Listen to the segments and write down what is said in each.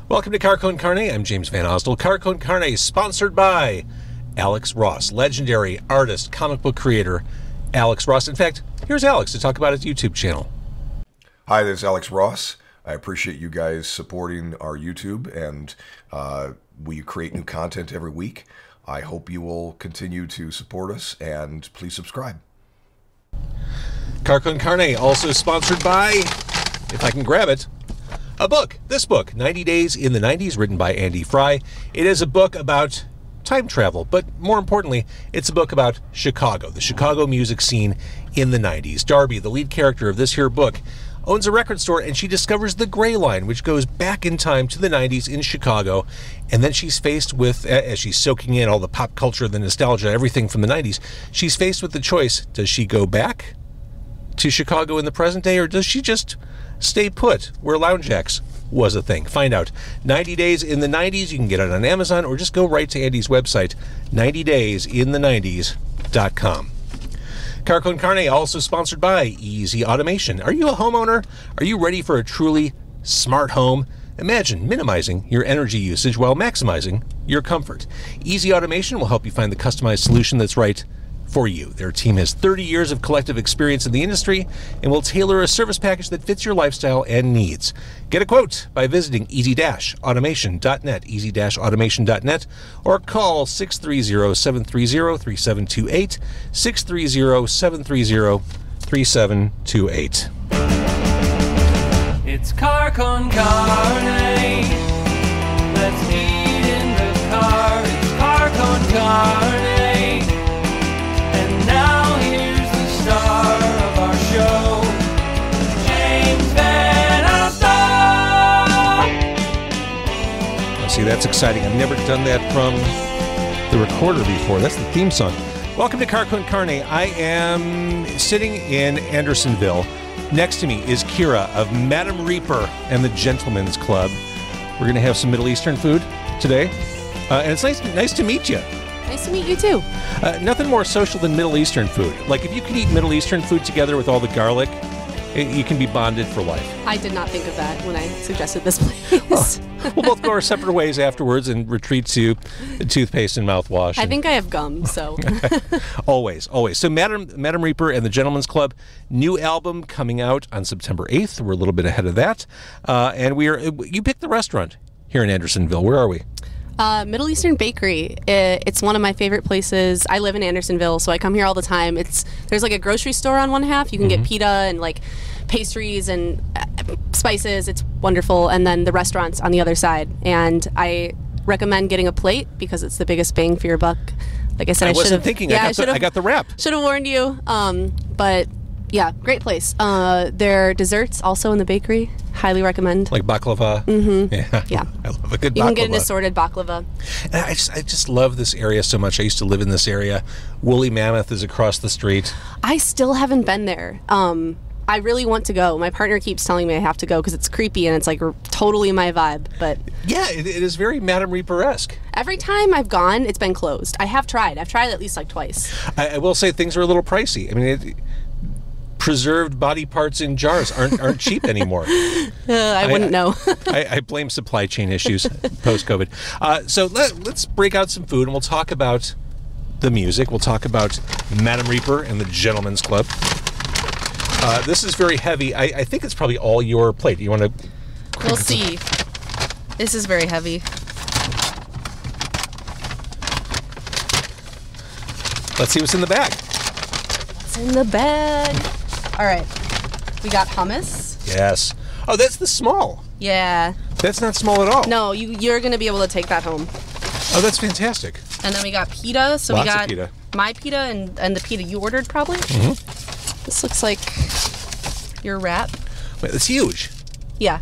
Welcome to Con Carne. I'm James Van Osdell. Con Carne is sponsored by Alex Ross, legendary artist, comic book creator, Alex Ross. In fact, here's Alex to talk about his YouTube channel. Hi, this is Alex Ross. I appreciate you guys supporting our YouTube, and we create new content every week. I hope you will continue to support us, and please subscribe. Con Carne also sponsored by, if I can grab it, a book. This book, 90 Days in the 90s, written by Andy Fry. It is a book about time travel, but more importantly, it's a book about Chicago, the Chicago music scene in the 90s. Darby, the lead character of this here book, owns a record store, and she discovers the Gray Line, which goes back in time to the 90s in Chicago. And then she's faced with, as she's soaking in all the pop culture, the nostalgia, everything from the 90s, she's faced with the choice: does she go back to Chicago in the present day, or does she just stay put where lounge acts was a thing? Find out. 90 Days in the 90s. You can get it on Amazon, or just go right to Andy's website, 90daysinthe90s.com. Con Carne also sponsored by Easy Automation. Are you a homeowner? Are you ready for a truly smart home? Imagine minimizing your energy usage while maximizing your comfort. Easy Automation will help you find the customized solution that's right for you. Their team has 30 years of collective experience in the industry and will tailor a service package that fits your lifestyle and needs. Get a quote by visiting easy-automation.net, easy-automation.net, or call 630-730-3728, 630-730-3728. It's Con Carne. Let's eat in the car. It's Con Carne. And now here's the star of our show, James Van Osdell. See, that's exciting. I've never done that from the recorder before. That's the theme song. Welcome to Con Carne. I am sitting in Andersonville. Next to me is Kira of Madame Reaper and the Gentleman's Club. We're going to have some Middle Eastern food today. And it's nice to meet you. Nice to meet you, too. Nothing more social than Middle Eastern food. Like, if you can eat Middle Eastern food together with all the garlic, you can be bonded for life. I did not think of that when I suggested this place. We'll both go our separate ways afterwards and retreat to toothpaste and mouthwash. I think I have gum, so. Always. So Madame Reaper and the Gentleman's Club, new album coming out on September 8th. We're a little bit ahead of that. And you picked the restaurant here in Andersonville. Where are we? Middle Eastern Bakery. It's one of my favorite places. I live in Andersonville, so I come here all the time. There's like a grocery store on one half. You can get pita and like pastries and spices. It's wonderful. And then the restaurant's on the other side. And I recommend getting a plate because it's the biggest bang for your buck. Like I said, I wasn't thinking. Yeah, I got the wrap. Should have warned you. But yeah, great place. Their desserts also in the bakery. Highly recommend. Like baklava. Mm-hmm. Yeah. I love a good baklava. You can get an assorted baklava. And I just love this area so much. I used to live in this area. Woolly Mammoth is across the street. I still haven't been there. I really want to go. My partner keeps telling me I have to go because it's creepy and it's like totally my vibe. But yeah, it is very Madame Reaper-esque. Every time I've gone, it's been closed. I've tried at least like twice. I will say things are a little pricey. I mean, preserved body parts in jars aren't cheap anymore. I wouldn't know. I blame supply chain issues post-COVID. So let's break out some food and we'll talk about the music. We'll talk about Madame Reaper and the Gentleman's Club. This is very heavy. I think it's probably all your plate. You want to? We'll see. This is very heavy. Let's see what's in the bag. What's in the bag? All right. We got hummus. Yes. Oh, that's the small. Yeah. That's not small at all. No, you're going to be able to take that home. Oh, that's fantastic. And then we got pita. So Lots we got of pita. My pita and the pita you ordered probably. Mm-hmm. This looks like your wrap. Wait, that's huge. Yeah.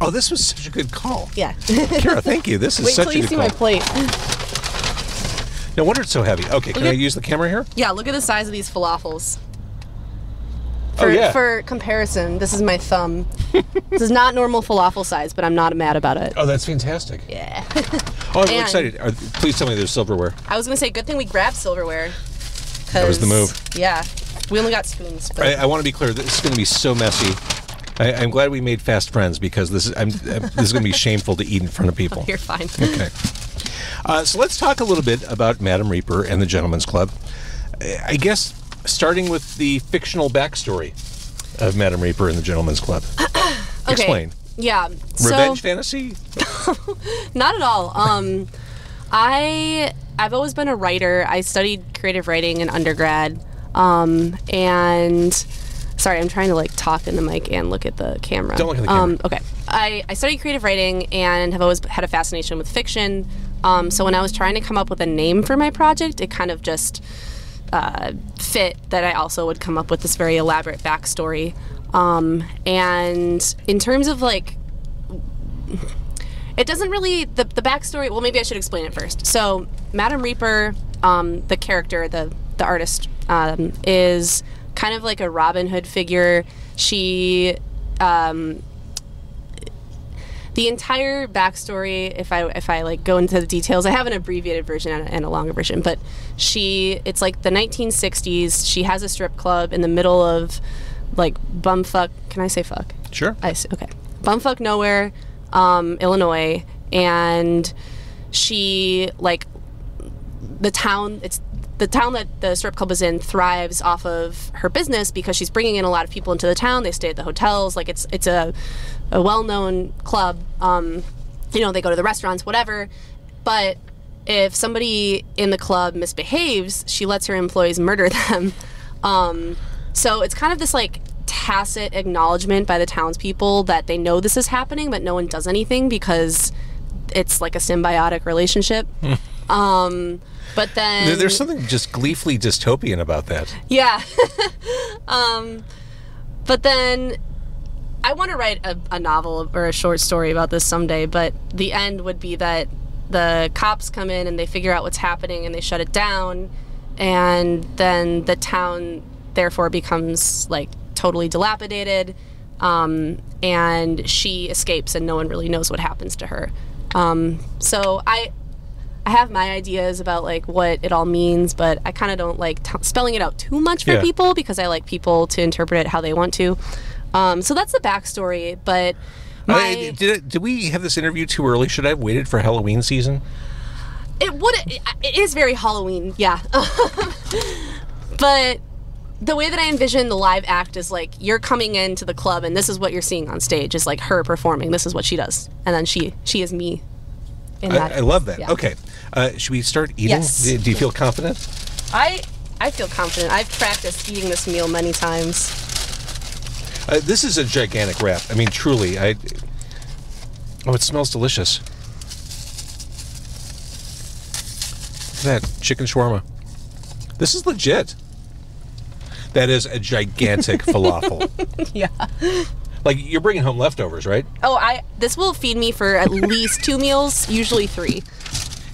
Oh, this was such a good call. Yeah. Kira, thank you. This is such a good call. Wait till you see my plate. No wonder it's so heavy. Okay, can I use the camera here? Yeah, look at the size of these falafels. For comparison, this is my thumb. This is not normal falafel size, but I'm not mad about it. Oh, that's fantastic. Yeah. Oh, I'm excited. Please tell me there's silverware. I was going to say, good thing we grabbed silverware. That was the move. Yeah. We only got spoons. But I want to be clear. This is going to be so messy. I'm glad we made fast friends because this is this is going to be shameful to eat in front of people. You're fine. Okay. So let's talk a little bit about Madame Reaper and the Gentleman's Club. I guess starting with the fictional backstory of Madame Reaper and the Gentleman's Club. Okay. Explain. Yeah. Revenge fantasy? Not at all. I've always been a writer. I studied creative writing in undergrad. And sorry, I'm trying to like talk in the mic and look at the camera. Don't look at the camera. Okay. I studied creative writing and have always had a fascination with fiction. So when I was trying to come up with a name for my project, it kind of just fit that I also would come up with this very elaborate backstory. And in terms of like, it doesn't really, the backstory, well, maybe I should explain it first. So Madame Reaper, the character, the artist, is kind of like a Robin Hood figure. She, the entire backstory, if I like go into the details, I have an abbreviated version and a longer version, but it's like the 1960s. She has a strip club in the middle of like bumfuck. Can I say fuck? Sure. Okay. Bumfuck nowhere, Illinois, and she like the town that the strip club is in thrives off of her business because she's bringing in a lot of people into the town. They stay at the hotels. Like it's a well-known club. They go to the restaurants, whatever. But if somebody in the club misbehaves, she lets her employees murder them. So it's kind of this like tacit acknowledgement by the townspeople that they know this is happening, but no one does anything because it's like a symbiotic relationship. But then there's something just gleefully dystopian about that. Yeah. But then I want to write a novel or a short story about this someday, but the end would be that the cops come in and they figure out what's happening and they shut it down, and then the town therefore becomes like totally dilapidated, and she escapes and no one really knows what happens to her. So I have my ideas about like what it all means, but I kind of don't like spelling it out too much for people because I like people to interpret it how they want to. So that's the backstory. But did we have this interview too early? Should I have waited for Halloween season? It is very Halloween, yeah. But the way that I envision the live act is like you're coming into the club and this is what you're seeing on stage is like her performing. This is what she does, and then she is me. I love that. Yeah. Okay, should we start eating? Yes. Do you feel confident? I feel confident. I've practiced eating this meal many times. This is a gigantic wrap. I mean, truly. Oh, it smells delicious. Look at that chicken shawarma. This is legit. That is a gigantic falafel. Yeah. Like, you're bringing home leftovers, right? Oh, this will feed me for at least 2 meals, usually 3.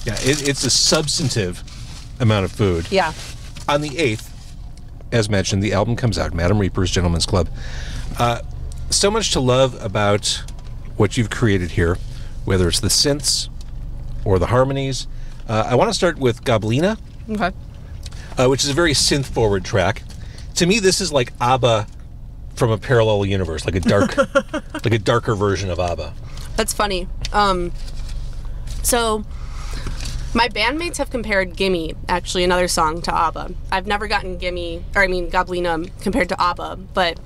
Yeah, it's a substantive amount of food. Yeah. On the 8th, as mentioned, the album comes out, Madame Reaper's Gentleman's Club. So much to love about what you've created here, whether it's the synths or the harmonies. I want to start with Goblina, Okay. Which is a very synth-forward track. To me, this is like ABBA from a parallel universe, like a darker version of ABBA. That's funny. So my bandmates have compared Gimme, actually another song, to ABBA. I've never gotten Goblina compared to ABBA, but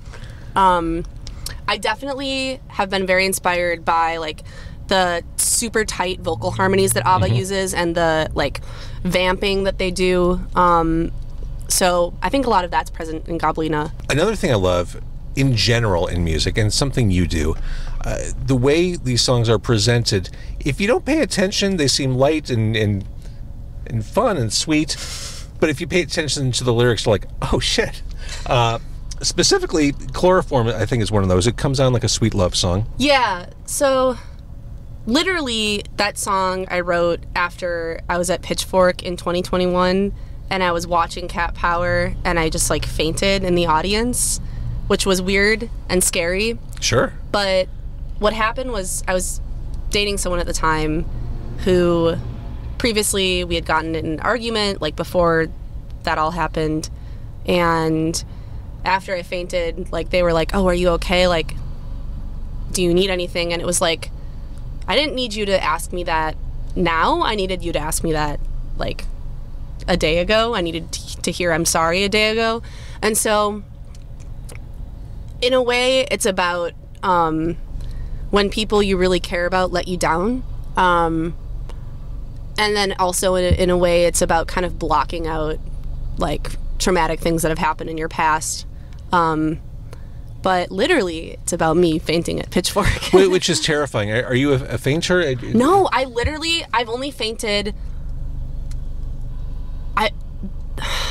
I definitely have been very inspired by like the super tight vocal harmonies that ABBA uses and the like vamping that they do. So I think a lot of that's present in Goblina. Another thing I love in general in music, and something you do, the way these songs are presented, if you don't pay attention, they seem light and fun and sweet. But if you pay attention to the lyrics, you're like, oh shit. Specifically, Chloroform, I think, is one of those. It comes on like a sweet love song. Yeah, so literally that song I wrote after I was at Pitchfork in 2021, and I was watching Cat Power, and I just like fainted in the audience, which was weird and scary. Sure. But what happened was I was dating someone at the time who previously we had gotten in an argument, like before that all happened, and after I fainted, like they were like, oh, are you okay? Like do you need anything? And it was like, I didn't need you to ask me that now. I needed you to ask me that like a day ago. I needed to hear I'm sorry a day ago. And so in a way, it's about when people you really care about let you down. And then also in a way, it's about kind of blocking out like traumatic things that have happened in your past. But literally, it's about me fainting at Pitchfork. Which is terrifying. Are you a fainter? No, I've only fainted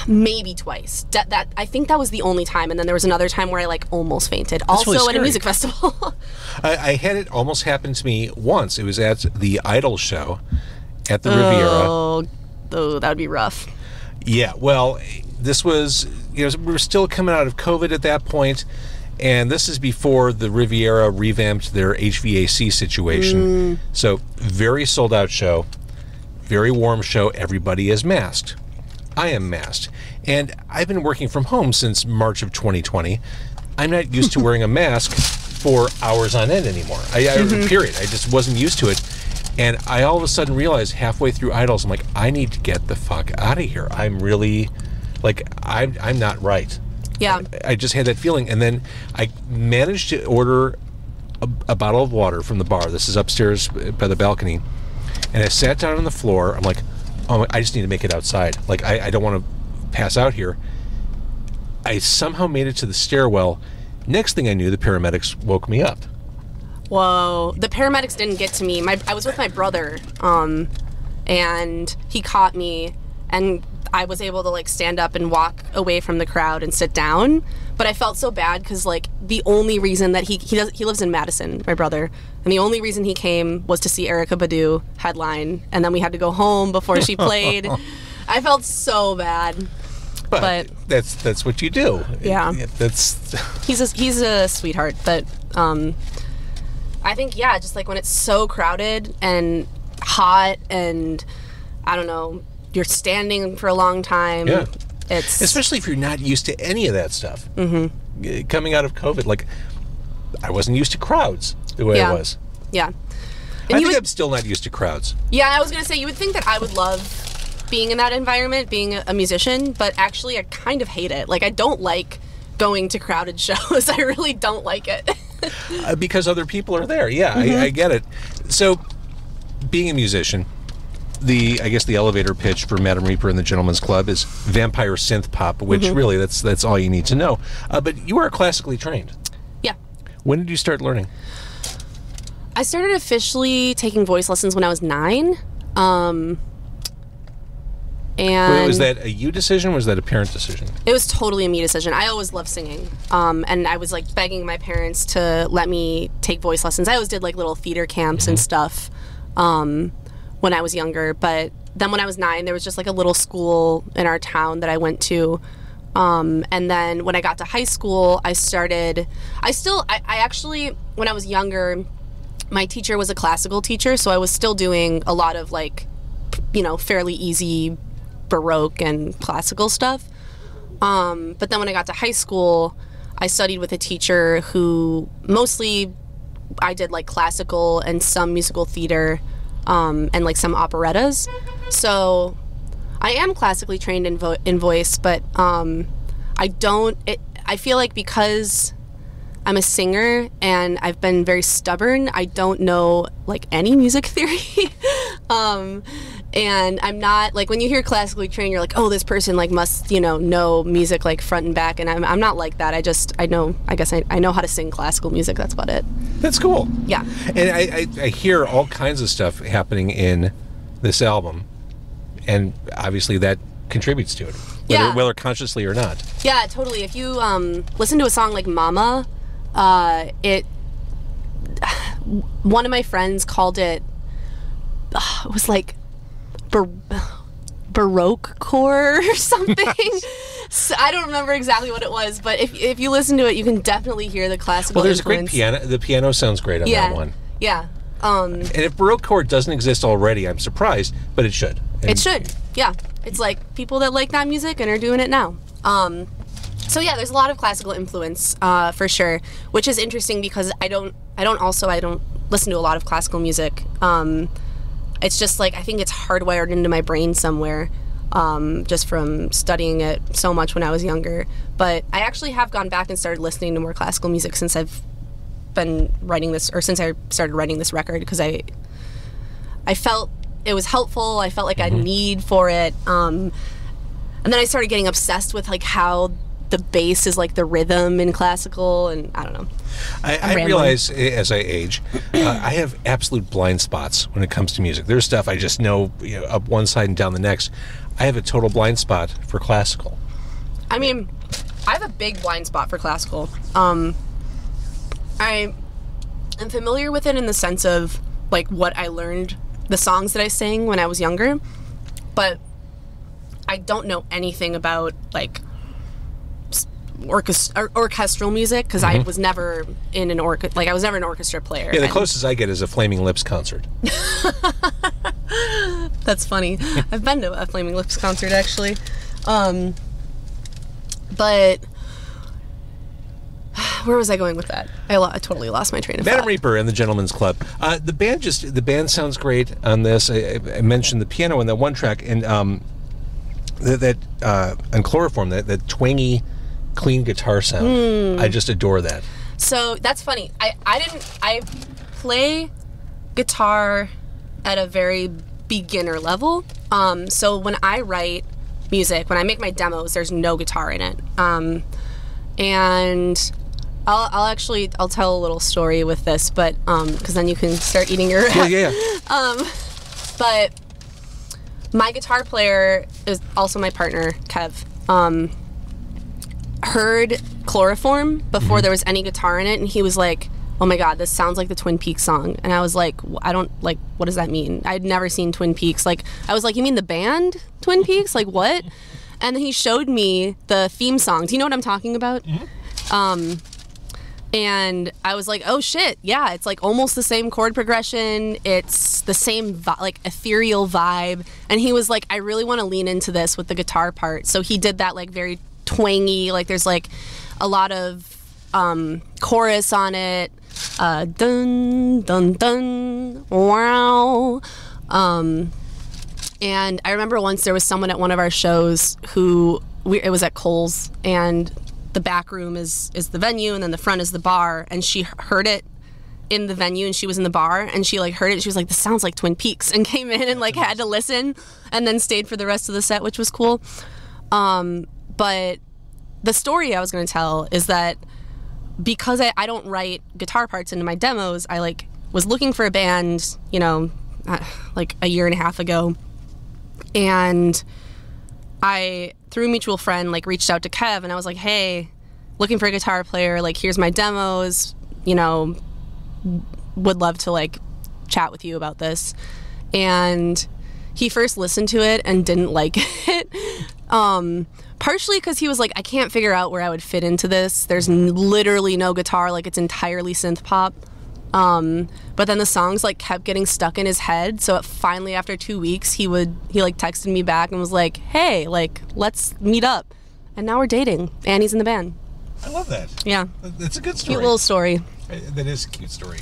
maybe twice. I think that was the only time. And then there was another time where I like almost fainted. That's really also at a scary. music festival. I had it almost happen to me once. It was at the Idol show at the Riviera. Oh, that would be rough. Yeah, well, this was, we were still coming out of COVID at that point, and this is before the Riviera revamped their HVAC situation. So, very sold out show, very warm show, everybody is masked. I am masked. And I've been working from home since March of 2020. I'm not used to wearing a mask for hours on end anymore. Period. I just wasn't used to it. And I all of a sudden realized halfway through Idols, I'm like, I need to get the fuck out of here. I'm really, like, I'm not right. Yeah. I just had that feeling. And then I managed to order a bottle of water from the bar. This is upstairs by the balcony. And I sat down on the floor. I'm like, oh, I just need to make it outside. Like, I don't want to pass out here. I somehow made it to the stairwell. Next thing I knew, the paramedics woke me up. Whoa. The paramedics didn't get to me. I was with my brother, and he caught me, and I was able to, like, stand up and walk away from the crowd and sit down. But I felt so bad because, like, the only reason that he lives in Madison, my brother, and the only reason he came was to see Erykah Badu headline, and then we had to go home before she played. I felt so bad. But that's what you do. Yeah. He's a sweetheart, but I think, yeah, just like when it's so crowded and hot and, I don't know, you're standing for a long time. Yeah. It's especially if you're not used to any of that stuff. Mm-hmm. Coming out of COVID, like, I wasn't used to crowds the way I was. Yeah. I think I'm still not used to crowds. Yeah, I was going to say, you would think that I would love being in that environment, being a musician, but actually I kind of hate it. Like, I don't like going to crowded shows. I really don't like it. Because other people are there. Yeah, I get it. So, being a musician, I guess the elevator pitch for Madame Reaper and the Gentleman's Club is vampire synth pop, which really that's all you need to know. But you are classically trained. Yeah. When did you start learning? I started officially taking voice lessons when I was 9. And was that a you decision or was that a parent decision? It was totally a me decision. I always loved singing. And I was like begging my parents to let me take voice lessons. I always did like little theater camps and stuff when I was younger. But then when I was 9, there was just like a little school in our town that I went to. And then when I got to high school, I actually, when I was younger, my teacher was a classical teacher. So I was still doing a lot of like, fairly easy Baroque and classical stuff. But then when I got to high school, I studied with a teacher who mostly I did like classical and some musical theater and like some operettas. So I am classically trained in voice, but I feel like because I'm a singer and I've been very stubborn, I don't know like any music theory. And I'm not like, when you hear classically trained, you're like, oh, this person like must, know music like front and back. And I'm not like that. I know how to sing classical music. That's about it. That's cool. Yeah. And I hear all kinds of stuff happening in this album. And obviously that contributes to it, whether consciously or not. Yeah, totally. If you listen to a song like Mama, one of my friends called it was like Baroque core or something. So I don't remember exactly what it was, but if you listen to it, you can definitely hear the classical Well, there's influence. a great piano. The piano sounds great on that one. Yeah. And if Baroque chord doesn't exist already, I'm surprised, but it should. It should. Yeah. It's like people that like that music and are doing it now. So yeah, there's a lot of classical influence for sure, which is interesting because I don't listen to a lot of classical music. It's just like, I think it's hardwired into my brain somewhere, just from studying it so much when I was younger. But I actually have gone back and started listening to more classical music since I've been writing this, or since I started writing this record, because I felt it was helpful. I felt like I had a need for it. And then I started getting obsessed with like how the bass is like the rhythm in classical, and I don't know. I realize as I age, I have absolute blind spots when it comes to music. There's stuff I just know, up one side and down the next. I have a total blind spot for classical. I mean, I have a big blind spot for classical. I am familiar with it in the sense of like what I learned, the songs that I sang when I was younger, but I don't know anything about like orchestral music, because I was never in an I was never an orchestra player. Yeah, the closest I get is a Flaming Lips concert. That's funny. I've been to a Flaming Lips concert actually, but where was I going with that? I totally lost my train of thought. Madam Reaper and the Gentleman's Club. The band sounds great on this. I mentioned the piano in that one track, and that on Chloroform, that twangy, clean guitar sound. I just adore that. So that's funny. I play guitar at a very beginner level. So when I write music, when I make my demos, there's no guitar in it. And I'll tell a little story with this, but because then you can start eating your Yeah. But my guitar player is also my partner, Kev. Heard Chloroform before there was any guitar in it, and he was like, "Oh my God, this sounds like the Twin Peaks song." And I was like, "I don't like. What does that mean?" I'd never seen Twin Peaks. Like, I was like, "You mean the band Twin Peaks? Like what?" And then he showed me the theme song. Do you know what I'm talking about? And I was like, oh shit, yeah, it's like almost the same chord progression. It's the same like ethereal vibe. And he was like, I really want to lean into this with the guitar part. So he did that like very twangy, like there's like a lot of chorus on it. Dun, dun, dun, wow. And I remember once there was someone at one of our shows it was at Kohl's, and the back room is the venue, and then the front is the bar, and she heard it in the venue, and she was in the bar, and she like heard it, and she was like, this sounds like Twin Peaks, and came in and like had to listen, and then stayed for the rest of the set, which was cool. But the story I was going to tell is that because I don't write guitar parts into my demos, I like was looking for a band, like a year and a half ago, and I, through a mutual friend, like reached out to Kev, and I was like, hey, looking for a guitar player, like here's my demos, would love to like chat with you about this. And he first listened to it and didn't like it. Partially because he was like, I can't figure out where I would fit into this. There's literally no guitar, like it's entirely synth pop. But then the songs like kept getting stuck in his head. So finally, after 2 weeks, he like texted me back and was like, hey, like let's meet up. And now we're dating, and he's in the band. I love that. Yeah. That's a good story. Cute little story. That is a cute story.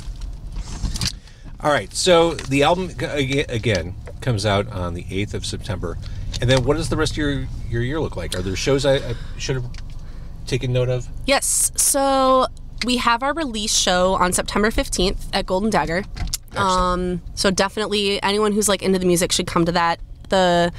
All right. So the album, again, comes out on the 8th of September. And then what does the rest of your year look like? Are there shows I should have taken note of? Yes. So we have our release show on September 15th at Golden Dagger. So definitely anyone who's like into the music should come to that. The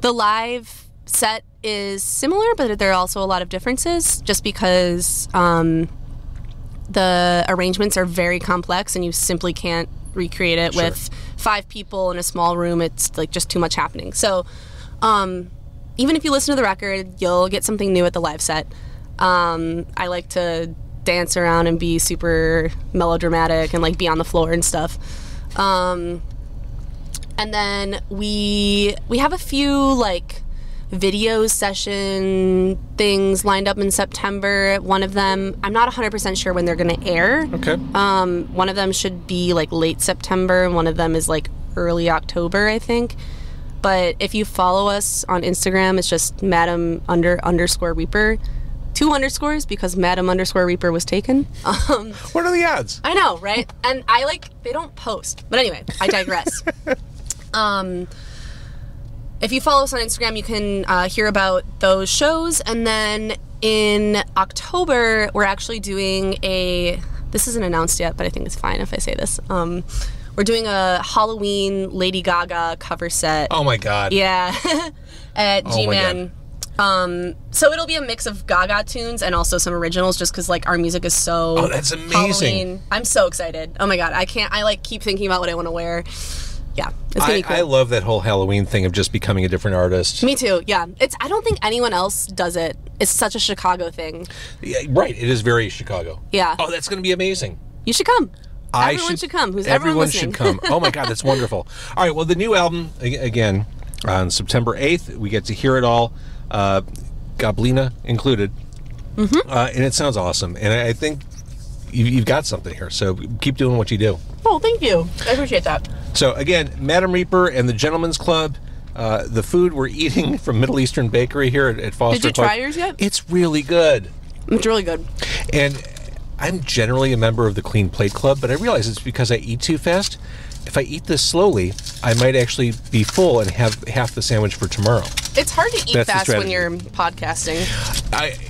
live set is similar, but there are also a lot of differences just because the arrangements are very complex and you simply can't recreate it with 5 people in a small room. It's like just too much happening. So even if you listen to the record, you'll get something new at the live set. I like to dance around and be super melodramatic and like be on the floor and stuff. And then we have a few like video session things lined up in September. One of them, I'm not 100% sure when they're going to air. Okay. One of them should be like late September, and one of them is like early October, I think. But if you follow us on Instagram, it's just Madam_Reaper. 2 underscores because Madam_Reaper was taken. What are the odds? I know, right? And they don't post. But anyway, I digress. If you follow us on Instagram, you can hear about those shows. And then in October, we're actually doing this isn't announced yet, but I think it's fine if I say this. We're doing a Halloween Lady Gaga cover set. Oh my God. Yeah. At Oh my G-Man. So it'll be a mix of Gaga tunes and also some originals just because our music is so that's amazing. Halloween. I'm so excited. Oh my God. I keep thinking about what I want to wear. Yeah, it's gonna be cool. I love that whole Halloween thing of just becoming a different artist. Me too. Yeah, I don't think anyone else does it. It's such a Chicago thing. Yeah, right. It is very Chicago. Yeah. Oh, that's going to be amazing. You should come. Everyone should come. Everyone listening? should come. Oh my God, that's wonderful. All right. Well, the new album again on September 8th. We get to hear it all, Goblina included, and it sounds awesome. And I think you've got something here. So keep doing what you do. Oh, thank you. I appreciate that. So again, Madam Reaper and the Gentleman's Club. The food we're eating from Middle Eastern Bakery here at Foster Did you Park. try yours yet? It's really good. It's really good. And I'm generally a member of the Clean Plate Club, but I realize it's because I eat too fast. If I eat this slowly, I might actually be full and have half the sandwich for tomorrow. It's hard to eat That's the fast when strategy. you're podcasting.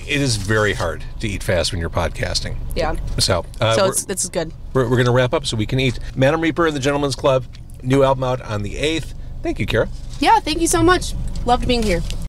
It is very hard to eat fast when you're podcasting. Yeah. So It's good. we're going to wrap up so we can eat. Madam Reaper and the Gentleman's Club, new album out on the 8th. Thank you, Kara. Yeah, thank you so much. Loved being here.